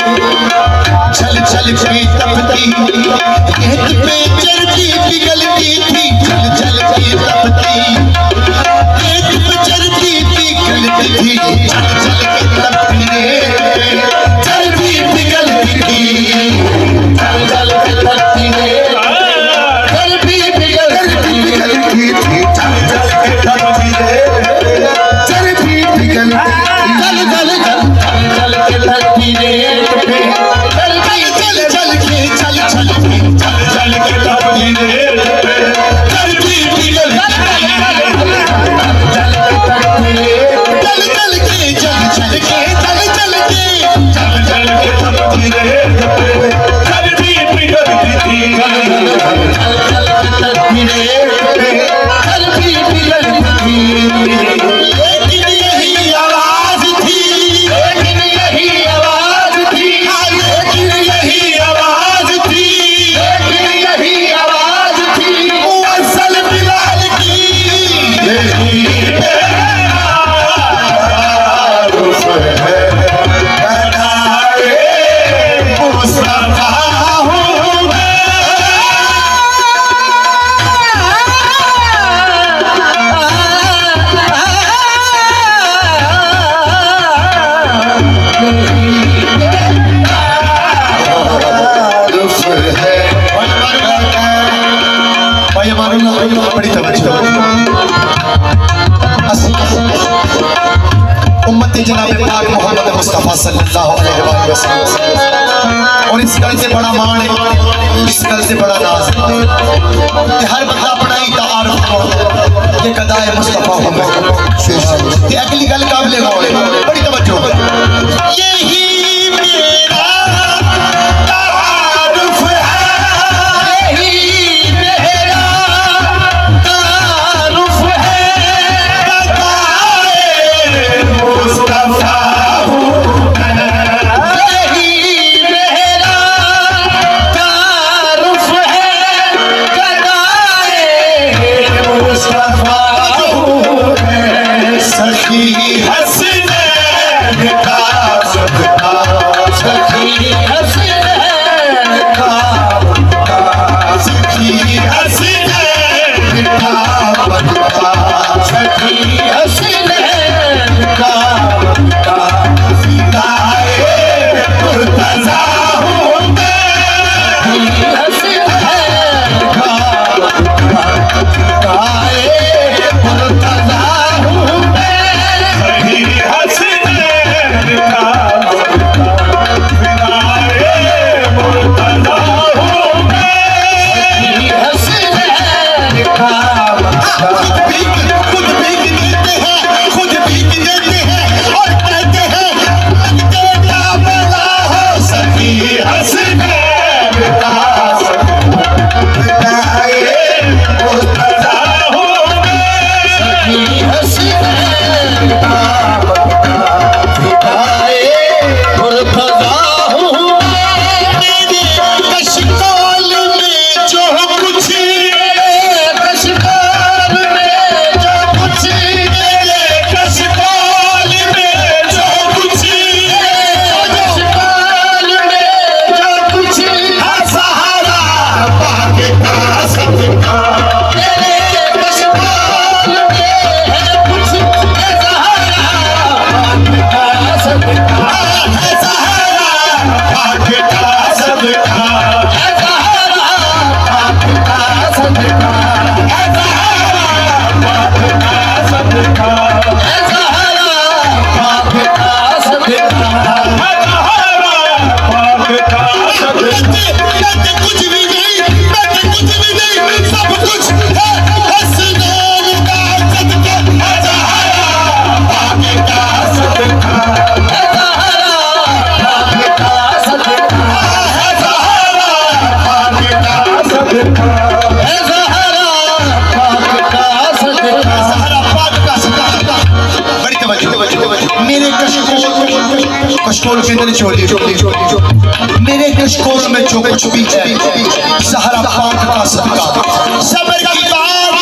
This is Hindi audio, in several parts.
चल चल के तपती रेत पे चर्बी पिघलती थी, चल चल के तपती रेत पे चर्बी पिघलती थी, चल चल के तपती रेत पे चर्बी पिघलती थी, चल चल के तपती रेत पे चर्बी पिघलती थी, चल चल के तपती रेत पे चर्बी पिघलती थी, चल चल चल चल के तपती रेत पे जनाब पाक मोहम्मद मुस्तफा सल्लल्लाहु अलैहि वसल्लम और इस गल से बड़ा मान है, इस गल से बड़ा नाज है कि हर बंदा अपना ही तारुफ को ये कदा है मुस्तफा मोहम्मद ते अगली गल काबिल गौर है, बड़ी तवज्जो यही मेरा तारुफ है, यही मेरा तारुफ है, मुस्तफा यही मेरा तारुफ है, कदाए मुस्तफा सखी हसनैन का सदका, सखी हसनैन का सखी हसनैन का बदका, सखी हसनैन का कशकोल के अंदर छोड़ी मेरे कशकोल में जो कुछ भी है ज़हरा पाक का सदका, सब्र की बात,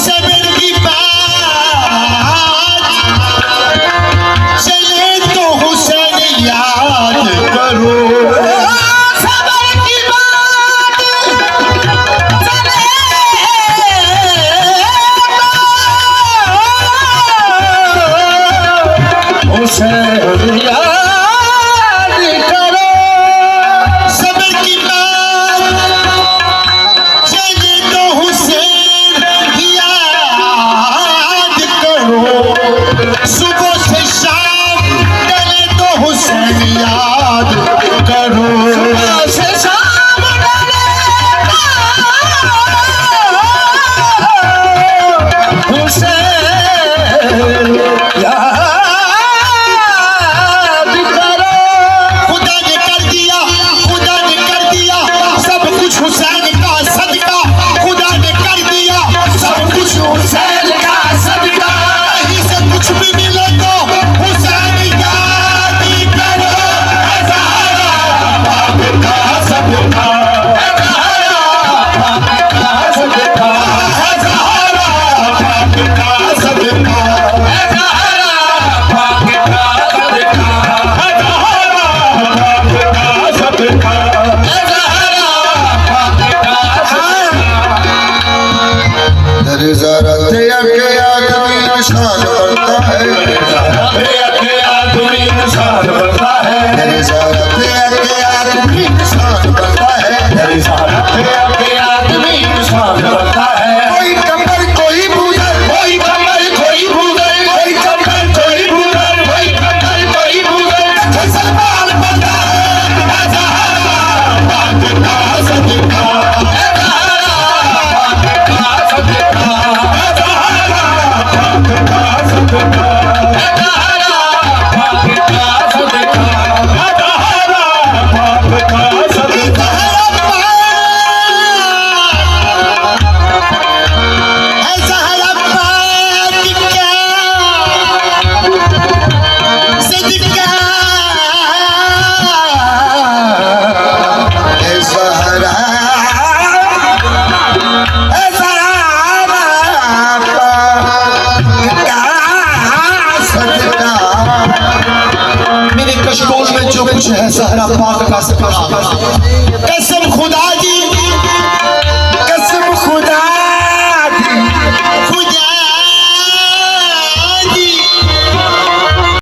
सब्र की बात चले तो हुसैन याद करो। सबर की बात चले तो उसे याद करो। सबर की बात चले तो हुसैन याद करो। सुबह से शाम डले तो हुसैन याद करो। सुबह से शाम डले तो हुसैन याद करो। खुदा ने कर दिया सब कुछ हुसैन का सदका। खुदा ने कर दिया सब कुछ हुसैन का सदका। कहीं से कुछ भी मिले तो हुसैन याद करो। ज़हरा पाक का सदका, ज़हरा पाक का सदका, ज़हरा पाक का सदका, ज़हरा पाक का सदका, ज़हरा पाक का सदका, ज़हरा पाक का सदका। दर ज़रा के आदमी निशान बनता है। आदमी इंसान बनता है। दर ज़रा के आदमी निशान बनता है। आदमी इंसान बनता है। कोई कमर कोई बूढ़ा, कोई कमर कोई भूगल, कोई कमर कोई भूगल, कोई कमर कोई भूगल। मुसलमान बनता है। ज़हरा पाक का सदका, ज़हरा पाक का सदका, ज़हरा पाक का सदका, ज़हरा पाक का सदका, ज़हरा पाक का सदका। ज़हरा पाक क्या सदका। ज़हरा मेरे कशकोल में जो कुछ है ज़हरा पाक का सदका।